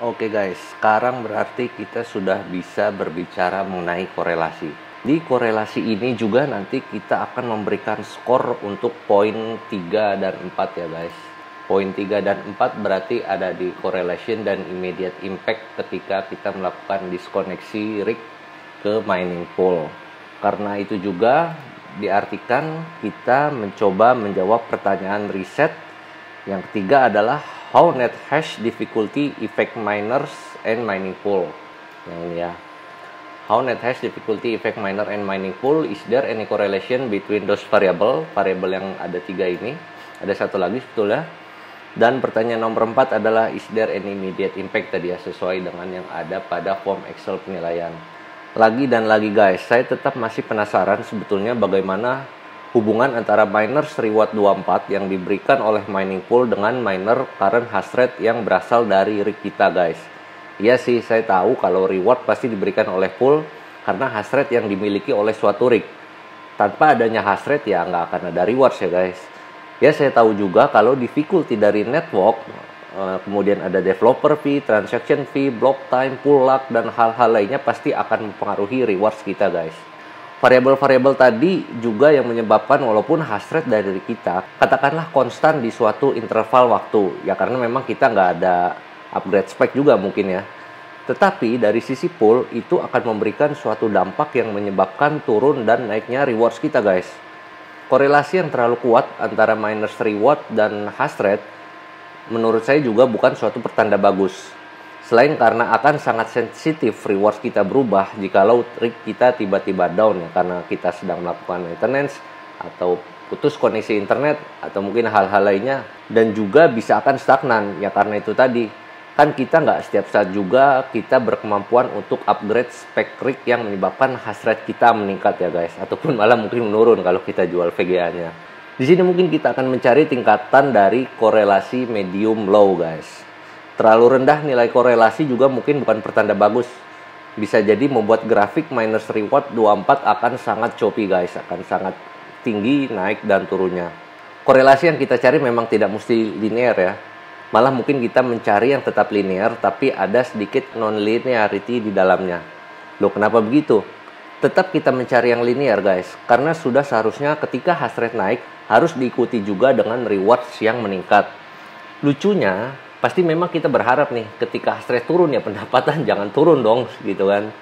Oke guys, sekarang berarti kita sudah bisa berbicara mengenai korelasi. Di korelasi ini juga nanti kita akan memberikan skor untuk poin 3 dan 4 ya guys. Poin 3 dan 4 berarti ada di correlation dan immediate impact ketika kita melakukan diskoneksi rig ke mining pool. Karena itu juga diartikan kita mencoba menjawab pertanyaan riset. Yang ketiga adalah how net hash difficulty affect miners and mining pool. Yang ini ya. How net hash difficulty affect miner and mining pool? Is there any correlation between those variable? Variable yang ada 3 ini. Ada satu lagi sebetulnya. Dan pertanyaan nomor 4 adalah is there any immediate impact tadi ya, sesuai dengan yang ada pada form Excel penilaian. Lagi dan lagi guys, saya tetap masih penasaran sebetulnya bagaimana hubungan antara miners reward 24 yang diberikan oleh mining pool dengan miner current hash rate yang berasal dari rig kita guys. Iya sih, saya tahu kalau reward pasti diberikan oleh pool karena hash rate yang dimiliki oleh suatu rig. Tanpa adanya hash rate ya nggak akan ada rewards ya guys. Ya saya tahu juga kalau difficulty dari network, kemudian ada developer fee, transaction fee, block time, pool luck, dan hal-hal lainnya pasti akan mempengaruhi rewards kita guys. Variabel-variabel tadi juga yang menyebabkan walaupun hash rate dari kita katakanlah konstan di suatu interval waktu, ya karena memang kita nggak ada upgrade spek juga mungkin ya. Tetapi dari sisi pool itu akan memberikan suatu dampak yang menyebabkan turun dan naiknya rewards kita guys. Korelasi yang terlalu kuat antara miners reward dan hash rate menurut saya juga bukan suatu pertanda bagus. Selain karena akan sangat sensitif rewards kita berubah jikalau rig kita tiba-tiba down ya, karena kita sedang melakukan maintenance atau putus koneksi internet atau mungkin hal-hal lainnya, dan juga bisa akan stagnan ya karena itu tadi kan kita nggak setiap saat juga kita berkemampuan untuk upgrade spek rig yang menyebabkan hash rate kita meningkat ya guys, ataupun malah mungkin menurun kalau kita jual VGA-nya. Di sini mungkin kita akan mencari tingkatan dari korelasi medium low guys. Terlalu rendah nilai korelasi juga mungkin bukan pertanda bagus. Bisa jadi membuat grafik miners reward 24 akan sangat choppy guys, akan sangat tinggi naik dan turunnya. Korelasi yang kita cari memang tidak mesti linear ya. Malah mungkin kita mencari yang tetap linear tapi ada sedikit non-linearity di dalamnya. Loh kenapa begitu? Tetap kita mencari yang linear guys, karena sudah seharusnya ketika hash rate naik harus diikuti juga dengan rewards yang meningkat. Lucunya pasti memang kita berharap nih ketika hash rate turun ya pendapatan jangan turun dong gitu kan.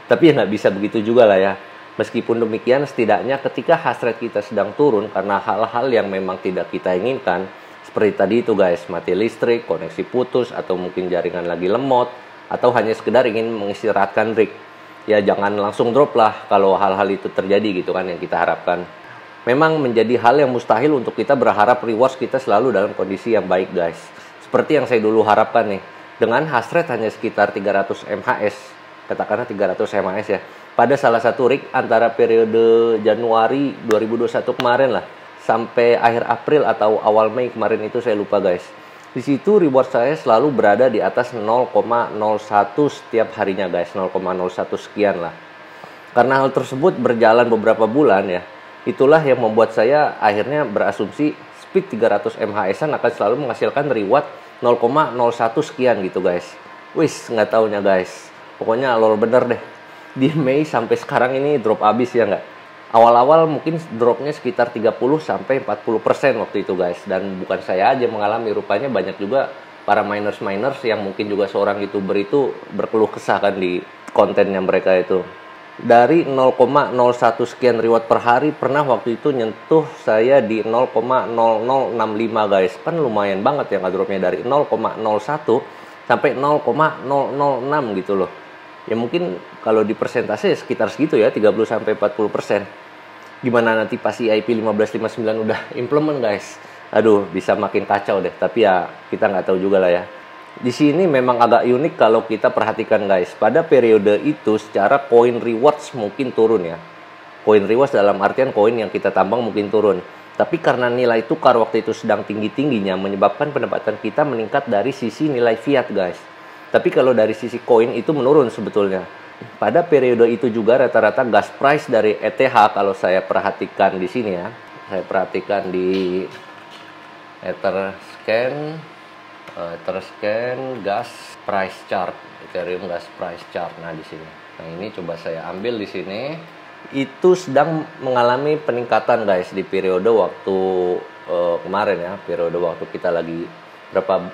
Tapi ya nggak bisa begitu juga lah ya. Meskipun demikian setidaknya ketika hash rate kita sedang turun karena hal-hal yang memang tidak kita inginkan, seperti tadi itu guys, mati listrik, koneksi putus, atau mungkin jaringan lagi lemot, atau hanya sekedar ingin mengistirahatkan rig. Ya jangan langsung drop lah kalau hal-hal itu terjadi gitu kan yang kita harapkan. Memang menjadi hal yang mustahil untuk kita berharap rewards kita selalu dalam kondisi yang baik guys. Seperti yang saya dulu harapkan nih, dengan hash rate hanya sekitar 300 mHz, katakanlah 300 mHz ya, pada salah satu rig antara periode Januari 2021 kemarin lah, sampai akhir April atau awal Mei kemarin itu saya lupa guys. Di situ reward saya selalu berada di atas 0,01 setiap harinya guys, 0,01 sekian lah. Karena hal tersebut berjalan beberapa bulan ya, itulah yang membuat saya akhirnya berasumsi speed 300 mHz akan selalu menghasilkan reward 0,01 sekian gitu guys. Wis nggak taunya guys, pokoknya lol bener deh. Di Mei sampai sekarang ini drop abis ya nggak? Awal-awal mungkin dropnya sekitar 30-40% waktu itu guys. Dan bukan saya aja mengalami, rupanya banyak juga para miners-miners yang mungkin juga seorang YouTuber itu berkeluh kesah kan di kontennya mereka itu. Dari 0,01 sekian reward per hari, pernah waktu itu nyentuh saya di 0,0065 guys. Kan lumayan banget ya ngedropnya dari 0,01 sampai 0,006 gitu loh. Ya mungkin kalau di persentase sekitar segitu ya, 30-40%. Gimana nanti pas EIP 1559 udah implement guys? Aduh, bisa makin kacau deh. Tapi ya kita nggak tahu juga lah ya. Di sini memang agak unik kalau kita perhatikan guys. Pada periode itu secara coin rewards mungkin turun ya. Coin rewards dalam artian koin yang kita tambang mungkin turun. Tapi karena nilai tukar waktu itu sedang tinggi-tingginya menyebabkan pendapatan kita meningkat dari sisi nilai fiat guys. Tapi kalau dari sisi koin itu menurun sebetulnya. Pada periode itu juga rata-rata gas price dari ETH kalau saya perhatikan di sini ya. Saya perhatikan di Etherscan. Terscan gas price chart, Ethereum gas price chart. Nah di sini. Nah ini coba saya ambil di sini. Itu sedang mengalami peningkatan guys di periode waktu kemarin ya, periode waktu kita lagi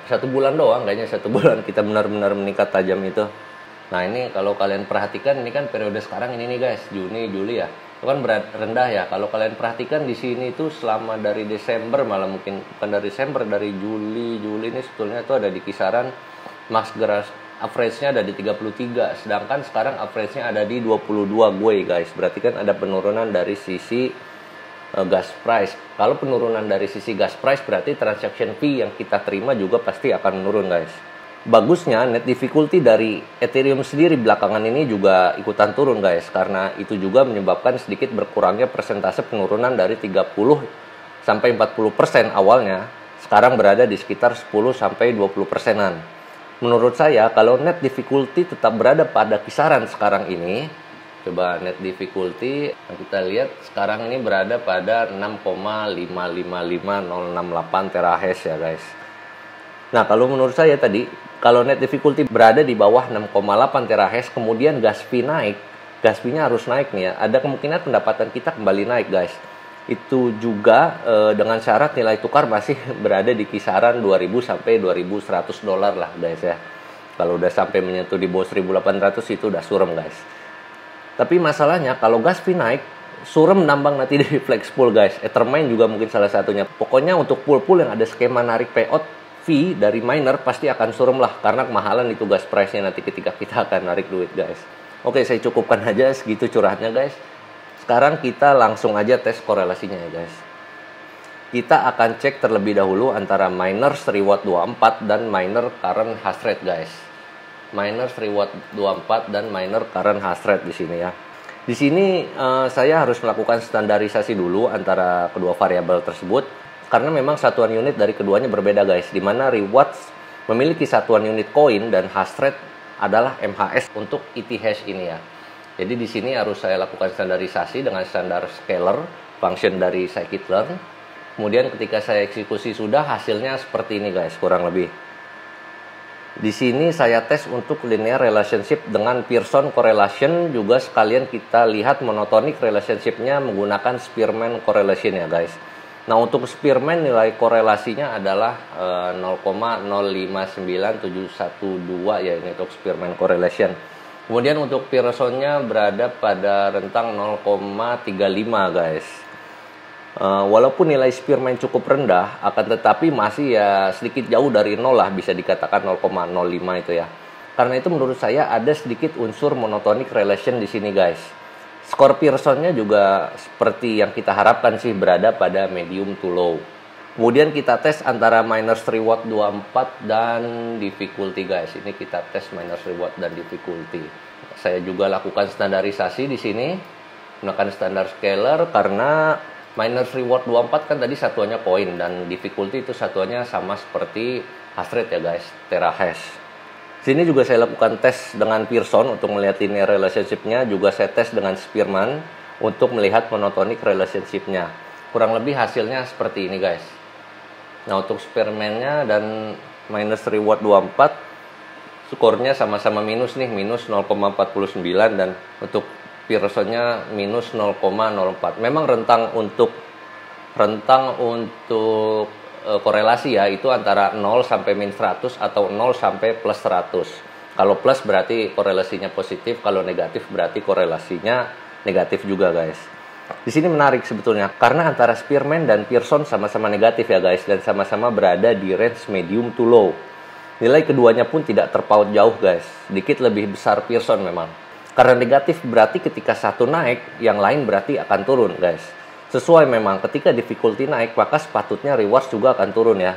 satu bulan doang kayaknya, satu bulan kita benar-benar meningkat tajam itu. Nah ini kalau kalian perhatikan, ini kan periode sekarang ini nih guys, Juni Juli ya, itu kan rendah ya. Kalau kalian perhatikan di sini tuh selama dari Desember, malah mungkin bukan dari Desember, dari Juli ini sebetulnya tuh ada di kisaran max average-nya ada di 33, sedangkan sekarang average-nya ada di 22 gue guys. Berarti kan ada penurunan dari sisi gas price. Kalau penurunan dari sisi gas price berarti transaction fee yang kita terima juga pasti akan menurun guys. Bagusnya net difficulty dari Ethereum sendiri belakangan ini juga ikutan turun guys, karena itu juga menyebabkan sedikit berkurangnya persentase penurunan dari 30 sampai 40% awalnya, sekarang berada di sekitar 10 sampai 20%-an. Menurut saya kalau net difficulty tetap berada pada kisaran sekarang ini, coba net difficulty kita lihat sekarang ini berada pada 6,555068 terahash ya guys. Nah kalau menurut saya tadi, kalau net difficulty berada di bawah 6,8 terahash, kemudian gas fee naik, gas fee-nya harus naik nih ya, ada kemungkinan pendapatan kita kembali naik guys. Itu juga dengan syarat nilai tukar masih berada di kisaran 2000 sampai 2100 dolar lah guys ya. Kalau udah sampai menyentuh di bawah 1800 itu udah surem guys. Tapi masalahnya kalau gas fee naik, surem nambang nanti dari flex pool guys. Ethermine juga mungkin salah satunya. Pokoknya untuk pool-pool yang ada skema narik payout fee dari miner pasti akan surem lah, karena kemahalan itu gas price-nya nanti ketika kita akan narik duit guys. Oke, saya cukupkan aja segitu curhatnya guys. Sekarang kita langsung aja tes korelasinya ya guys. Kita akan cek terlebih dahulu antara miners reward 24 dan miner current hash rate guys. Miners reward 24 dan miner current hash rate di sini ya. Di sini saya harus melakukan standarisasi dulu antara kedua variabel tersebut, karena memang satuan unit dari keduanya berbeda guys. Di mana rewards memiliki satuan unit koin dan hash rate adalah MHS untuk ETH ini ya. Jadi di sini harus saya lakukan standarisasi dengan standar scalar function dari scikit-learn. Kemudian ketika saya eksekusi sudah, hasilnya seperti ini guys, kurang lebih. Di sini saya tes untuk linear relationship dengan Pearson correlation, juga sekalian kita lihat monotonic relationship-nya menggunakan Spearman correlation ya guys. Nah untuk Spearman nilai korelasinya adalah 0,059712 ya, ini untuk Spearman correlation. Kemudian untuk Pearsonnya berada pada rentang 0,35 guys. Walaupun nilai Spearman cukup rendah, akan tetapi masih ya sedikit jauh dari 0 lah, bisa dikatakan 0,05 itu ya. Karena itu menurut saya ada sedikit unsur monotonic relation di sini guys. Skor Pearsonnya juga seperti yang kita harapkan sih, berada pada medium to low. Kemudian kita tes antara miners reward 24 dan difficulty guys. Ini kita tes miners reward dan difficulty. Saya juga lakukan standarisasi di sini menggunakan standar scalar, karena miners reward 24 kan tadi satuannya koin dan difficulty itu satuannya sama seperti hash rate ya guys, terahash. Sini juga saya lakukan tes dengan Pearson untuk melihat linear relationship-nya, juga saya tes dengan Spearman untuk melihat monotonic relationship-nya. Kurang lebih hasilnya seperti ini guys. Nah untuk Spearman-nya dan minus reward 24 skornya sama-sama minus nih, minus 0,49, dan untuk Pearson-nya minus 0,04. Memang rentang untuk korelasi ya, itu antara 0 sampai min 100 atau 0 sampai plus 100. Kalau plus berarti korelasinya positif, kalau negatif berarti korelasinya negatif juga guys. Di sini menarik sebetulnya, karena antara Spearman dan Pearson sama-sama negatif ya guys, dan sama-sama berada di range medium to low. Nilai keduanya pun tidak terpaut jauh guys, sedikit lebih besar Pearson memang. Karena negatif berarti ketika satu naik, yang lain berarti akan turun guys. Sesuai memang, ketika difficulty naik, maka sepatutnya rewards juga akan turun ya.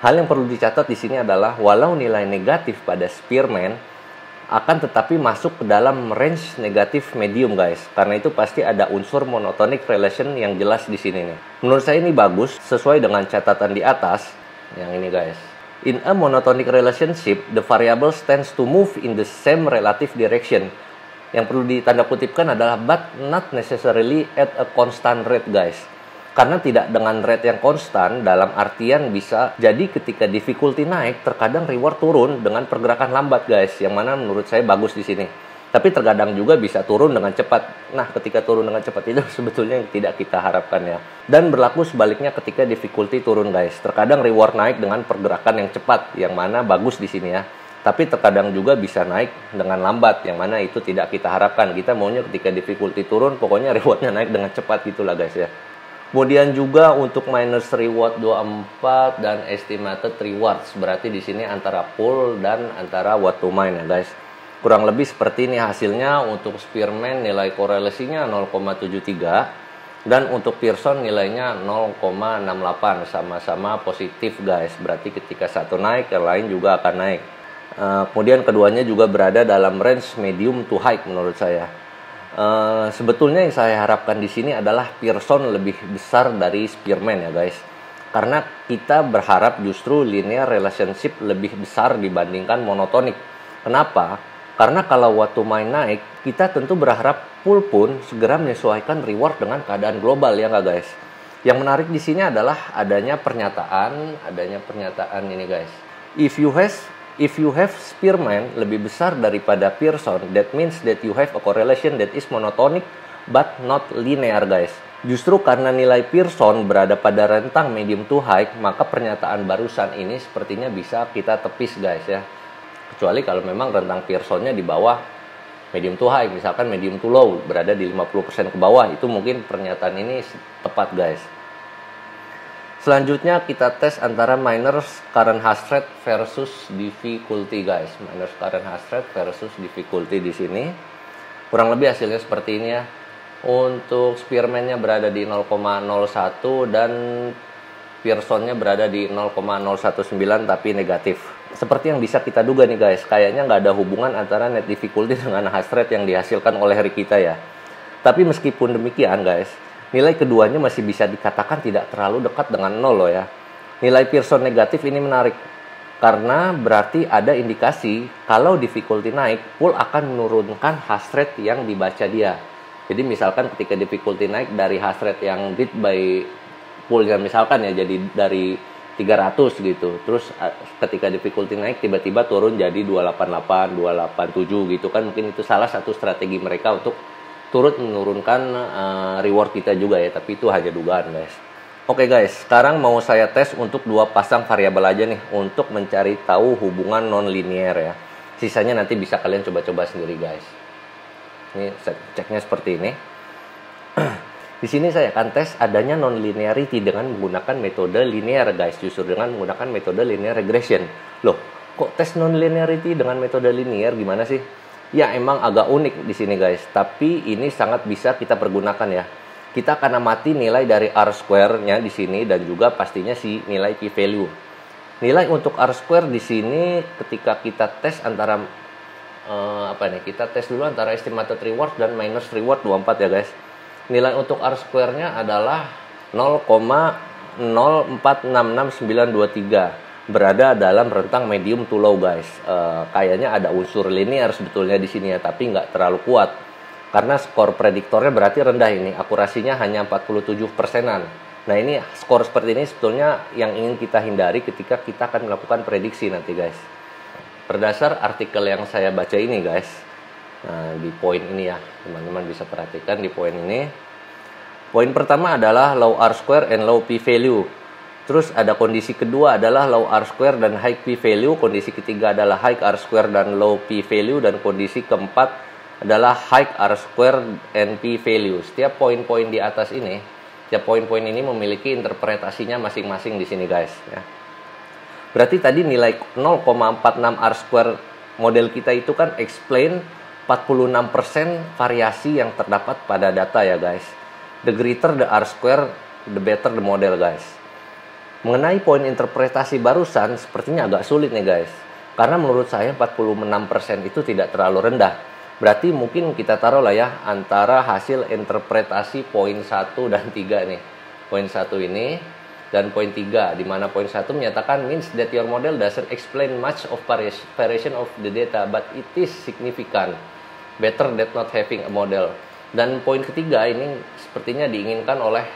Hal yang perlu dicatat di sini adalah, walau nilai negatif pada Spearman, akan tetapi masuk ke dalam range negatif medium guys. Karena itu pasti ada unsur monotonic relation yang jelas di sini nih. Menurut saya ini bagus, sesuai dengan catatan di atas yang ini guys. In a monotonic relationship, the variables tends to move in the same relative direction. Yang perlu ditanda kutipkan adalah but not necessarily at a constant rate guys. Karena tidak dengan rate yang konstan, dalam artian bisa jadi ketika difficulty naik, terkadang reward turun dengan pergerakan lambat guys, yang mana menurut saya bagus di sini. Tapi terkadang juga bisa turun dengan cepat. Nah, ketika turun dengan cepat itu sebetulnya yang tidak kita harapkan ya. Dan berlaku sebaliknya ketika difficulty turun guys. Terkadang reward naik dengan pergerakan yang cepat, yang mana bagus di sini ya. Tapi terkadang juga bisa naik dengan lambat, yang mana itu tidak kita harapkan. Kita maunya ketika difficulty turun, pokoknya rewardnya naik dengan cepat gitulah guys ya. Kemudian juga untuk minus reward 24 dan estimated rewards, berarti di sini antara pool dan antara what to mine ya guys. Kurang lebih seperti ini hasilnya. Untuk Spearman nilai korelasinya 0,73 dan untuk Pearson nilainya 0,68, sama-sama positif guys. Berarti ketika satu naik, yang lain juga akan naik. Kemudian keduanya juga berada dalam range medium to high menurut saya. Sebetulnya yang saya harapkan di sini adalah Pearson lebih besar dari Spearman ya guys. Karena kita berharap justru linear relationship lebih besar dibandingkan monotonic. Kenapa? Karena kalau what to mine naik, kita tentu berharap pool pun segera menyesuaikan reward dengan keadaan global ya nggak guys. Yang menarik di sini adalah adanya pernyataan ini guys. If you have Spearman lebih besar daripada Pearson, that means that you have a correlation that is monotonic but not linear guys. Justru karena nilai Pearson berada pada rentang medium to high, maka pernyataan barusan ini sepertinya bisa kita tepis guys ya. Kecuali kalau memang rentang Pearsonnya di bawah medium to high, misalkan medium to low berada di 50% ke bawah, itu mungkin pernyataan ini tepat guys. Selanjutnya kita tes antara miners current hash rate versus difficulty guys. Miners current hash rate versus difficulty di sini. Kurang lebih hasilnya seperti ini ya. Untuk Spearman-nya berada di 0,01 dan Pearsonnya berada di 0,019 tapi negatif. Seperti yang bisa kita duga nih guys, kayaknya nggak ada hubungan antara net difficulty dengan hash rate yang dihasilkan oleh kita ya. Tapi meskipun demikian guys, nilai keduanya masih bisa dikatakan tidak terlalu dekat dengan 0 loh ya. Nilai Pearson negatif ini menarik karena berarti ada indikasi kalau difficulty naik, pool akan menurunkan hash rate yang dibaca dia. Jadi misalkan ketika difficulty naik dari hash rate yang read by poolnya misalkan ya, jadi dari 300 gitu. Terus ketika difficulty naik tiba-tiba turun jadi 288, 287 gitu kan. Mungkin itu salah satu strategi mereka untuk turut menurunkan reward kita juga ya, tapi itu hanya dugaan guys. Oke guys, sekarang mau saya tes untuk dua pasang variabel aja nih untuk mencari tahu hubungan non-linear ya. Sisanya nanti bisa kalian coba-coba sendiri guys. Ini ceknya seperti ini. Di sini saya akan tes adanya non-linearity dengan menggunakan metode linear guys, justru dengan menggunakan metode linear regression. Loh, kok tes non-linearity dengan metode linear gimana sih? Ya emang agak unik di sini guys, tapi ini sangat bisa kita pergunakan ya. Kita akan amati nilai dari R-square-nya di sini dan juga pastinya si nilai p-value. Nilai untuk R-square di sini ketika kita tes antara kita tes dulu antara estimated reward dan minus reward 24 ya guys. Nilai untuk R-square-nya adalah 0,046693. Berada dalam rentang medium to low guys. Kayaknya ada unsur linear sebetulnya di sini ya, tapi nggak terlalu kuat karena skor prediktornya berarti rendah ini, akurasinya hanya 47%-an. Nah ini skor seperti ini sebetulnya yang ingin kita hindari ketika kita akan melakukan prediksi nanti guys. Berdasar artikel yang saya baca ini guys, nah di poin ini ya teman-teman bisa perhatikan di poin ini. Poin pertama adalah low R-square and low p-value. Terus ada kondisi kedua adalah low R-square dan high p-value. Kondisi ketiga adalah high R-square dan low p-value. Dan kondisi keempat adalah high R-square and p-value. Setiap poin-poin di atas ini, setiap poin-poin ini memiliki interpretasinya masing-masing di sini guys. Ya. Berarti tadi nilai 0,46 R-square model kita itu kan explain 46% variasi yang terdapat pada data ya guys. The greater the R-square, the better the model guys. Mengenai poin interpretasi barusan, sepertinya agak sulit nih guys. Karena menurut saya 46% itu tidak terlalu rendah. Berarti mungkin kita taruh lah ya antara hasil interpretasi poin 1 dan 3 nih. Poin 1 ini dan poin 3. Di mana poin 1 menyatakan means that your model doesn't explain much of variation of the data, but it is significant. Better than not having a model. Dan poin ketiga ini sepertinya diinginkan oleh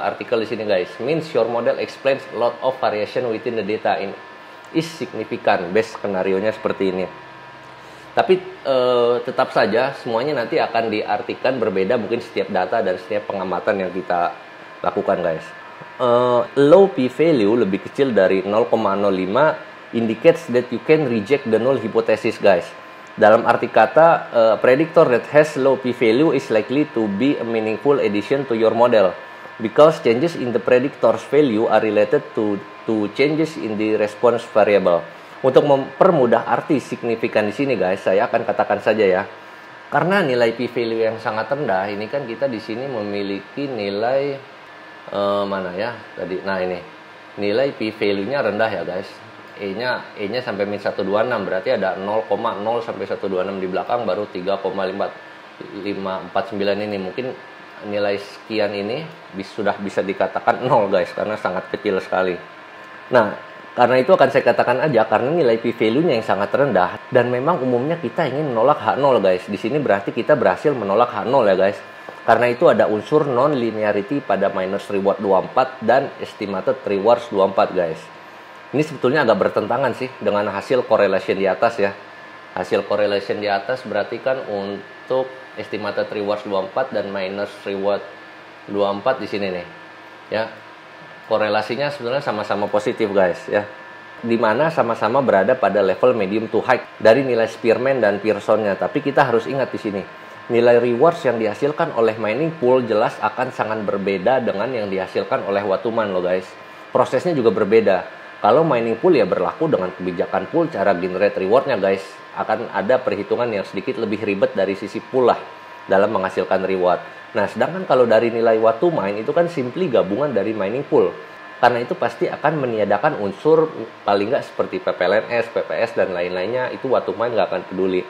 artikel di sini guys. Means your model explains a lot of variation within the data in is significant. Best skenario-nya seperti ini. Tapi tetap saja semuanya nanti akan diartikan berbeda mungkin setiap data dan setiap pengamatan yang kita lakukan guys. Low p-value lebih kecil dari 0,05 indicates that you can reject the null hypothesis guys. Dalam arti kata, predictor that has low p-value is likely to be a meaningful addition to your model because changes in the predictor's value are related to changes in the response variable. Untuk mempermudah arti signifikan di sini guys, saya akan katakan saja ya. Karena nilai p-value yang sangat rendah, ini kan kita di sini memiliki nilai mana ya tadi. Nah ini nilai p-value-nya rendah ya guys. E-nya sampai min 126, berarti ada 0,0 sampai 126 di belakang, baru 3,549 ini. Mungkin nilai sekian ini sudah bisa dikatakan 0 guys, karena sangat kecil sekali. Nah, karena itu akan saya katakan aja, karena nilai p-value-nya yang sangat rendah, dan memang umumnya kita ingin menolak H0 guys. Di sini berarti kita berhasil menolak H0 ya guys. Karena itu ada unsur non-linearity pada minus reward 24 dan estimated rewards 24 guys. Ini sebetulnya agak bertentangan sih dengan hasil correlation di atas ya. Hasil correlation di atas berarti kan untuk estimated rewards 24 dan minus reward 24 di sini nih. Ya. Korelasinya sebenarnya sama-sama positif guys ya. Dimana sama-sama berada pada level medium to high dari nilai Spearman dan Pearsonnya. Tapi kita harus ingat di sini, nilai rewards yang dihasilkan oleh mining pool jelas akan sangat berbeda dengan yang dihasilkan oleh Watuman loh guys. Prosesnya juga berbeda. Kalau mining pool ya berlaku dengan kebijakan pool, cara generate rewardnya guys akan ada perhitungan yang sedikit lebih ribet dari sisi pool lah dalam menghasilkan reward. Nah, sedangkan kalau dari nilai what to mine itu kan simply gabungan dari mining pool. Karena itu pasti akan meniadakan unsur paling nggak seperti PPLNS, PPS dan lain-lainnya, itu what to mine nggak akan peduli.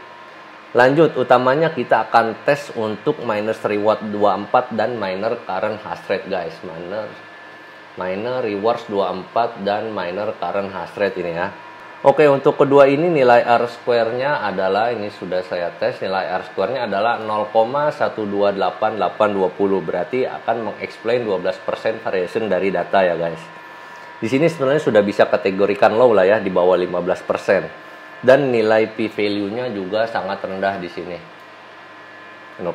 Lanjut, utamanya kita akan tes untuk minus reward 24 dan miner current hash rate guys. Miner rewards 24 dan miner current hash rate ini ya. Oke, untuk kedua ini nilai R square-nya adalah, ini sudah saya tes, nilai R square-nya adalah 0,128820, berarti akan mengexplain 12% variation dari data ya guys. Di sini sebenarnya sudah bisa kategorikan low lah ya, di bawah 15%. Dan nilai p-value-nya juga sangat rendah di sini. 0,0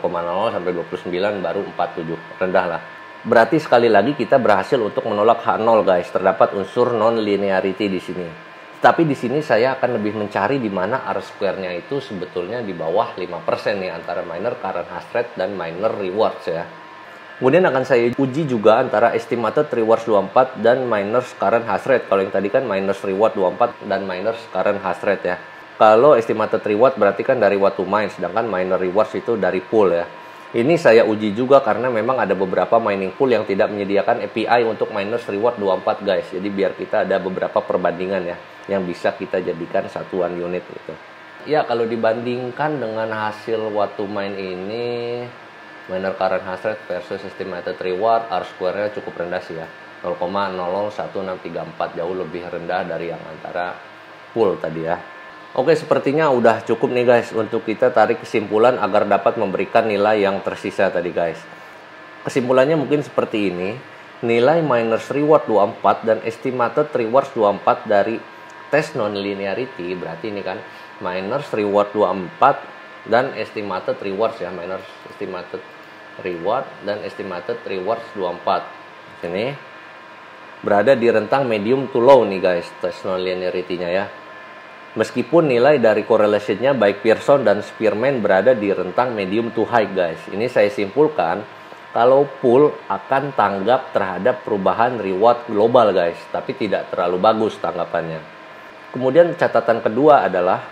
sampai 29 baru 47, rendah lah. Berarti sekali lagi kita berhasil untuk menolak H0 guys. Terdapat unsur non-linearity di sini. Tapi di sini saya akan lebih mencari di mana R square-nya itu sebetulnya di bawah 5% nih antara miner current hash rate dan miner rewards ya. Kemudian akan saya uji juga antara estimated rewards 24 dan miners current hash rate. Kalau yang tadi kan miners reward 24 dan miners current hash rate ya. Kalau estimated reward berarti kan dari what to mine, sedangkan miner rewards itu dari pool ya. Ini saya uji juga karena memang ada beberapa mining pool yang tidak menyediakan API untuk miners reward 24 guys. Jadi biar kita ada beberapa perbandingan ya yang bisa kita jadikan satuan unit gitu. Ya, kalau dibandingkan dengan hasil what to mine ini, miner current hash rate versus estimated reward, R square-nya cukup rendah sih ya. 0,001634, jauh lebih rendah dari yang antara pool tadi ya. Oke, sepertinya udah cukup nih guys untuk kita tarik kesimpulan agar dapat memberikan nilai yang tersisa tadi guys. Kesimpulannya mungkin seperti ini. Nilai miners reward 24 dan estimated rewards 24 dari tes non-linearity, berarti ini kan miners reward 24 dan estimated rewards ya, miners estimated reward dan estimated rewards 24. Sini berada di rentang medium to low nih guys, tes non-linearity-nya ya. Meskipun nilai dari correlation-nya baik Pearson dan Spearman berada di rentang medium to high guys. Ini saya simpulkan kalau pool akan tanggap terhadap perubahan reward global guys, tapi tidak terlalu bagus tanggapannya. Kemudian catatan kedua adalah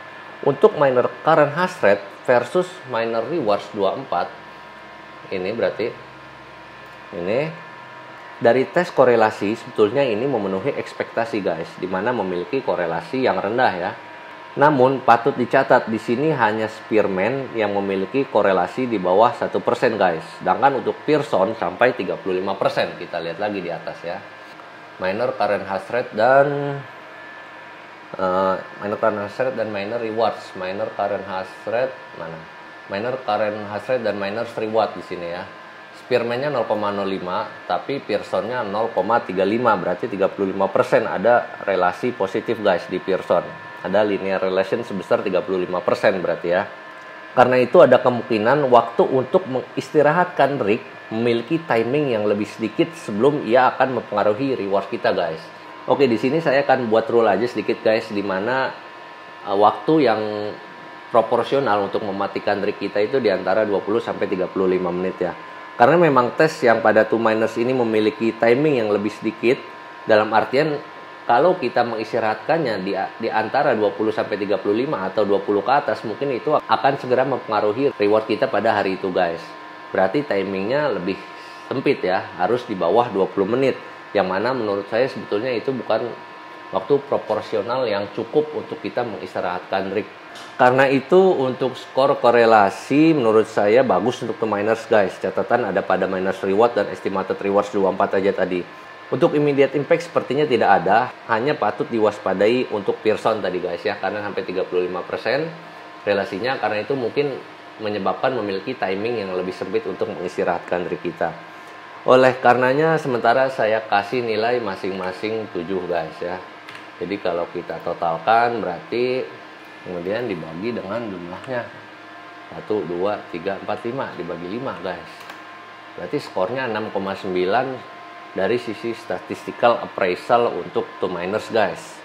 untuk miner current hash rate versus miner rewards 24. Ini berarti ini dari tes korelasi sebetulnya ini memenuhi ekspektasi guys, di mana memiliki korelasi yang rendah ya. Namun patut dicatat di sini hanya Spearman yang memiliki korelasi di bawah 1% guys. Sedangkan untuk Pearson sampai 35%. Kita lihat lagi di atas ya. Miner current hash rate dan miner current hash rate dan miner rewards. Miner current hash rate mana? Miner current hash rate dan miners reward di sini ya. Spearman-nya 0,05, tapi Pearson-nya 0,35, berarti 35% ada relasi positif guys di Pearson. Ada linear relation sebesar 35% berarti ya. Karena itu ada kemungkinan waktu untuk mengistirahatkan rig memiliki timing yang lebih sedikit sebelum ia akan mempengaruhi reward kita guys. Oke, di sini saya akan buat rule aja sedikit guys, di mana waktu yang proporsional untuk mematikan rig kita itu di antara 20 sampai 35 menit ya. Karena memang tes yang pada 2Miners ini memiliki timing yang lebih sedikit, dalam artian kalau kita mengistirahatkannya di antara 20 sampai 35 atau 20 ke atas, mungkin itu akan segera mempengaruhi reward kita pada hari itu guys. Berarti timingnya lebih sempit ya, harus di bawah 20 menit. Yang mana menurut saya sebetulnya itu bukan waktu proporsional yang cukup untuk kita mengistirahatkan rig. Karena itu untuk skor korelasi menurut saya bagus untuk 2Miners guys. Catatan ada pada miners reward dan estimated rewards 24 aja tadi. Untuk immediate impact sepertinya tidak ada, hanya patut diwaspadai untuk Pearson tadi guys ya, karena sampai 35% relasinya, karena itu mungkin menyebabkan memiliki timing yang lebih sempit untuk mengistirahatkan rig kita. Oleh karenanya sementara saya kasih nilai masing-masing 7 guys ya. Jadi kalau kita totalkan berarti kemudian dibagi dengan jumlahnya 1, 2, 3, 4, 5 dibagi 5 guys. Berarti skornya 6,9 dari sisi statistical appraisal untuk 2Miners guys.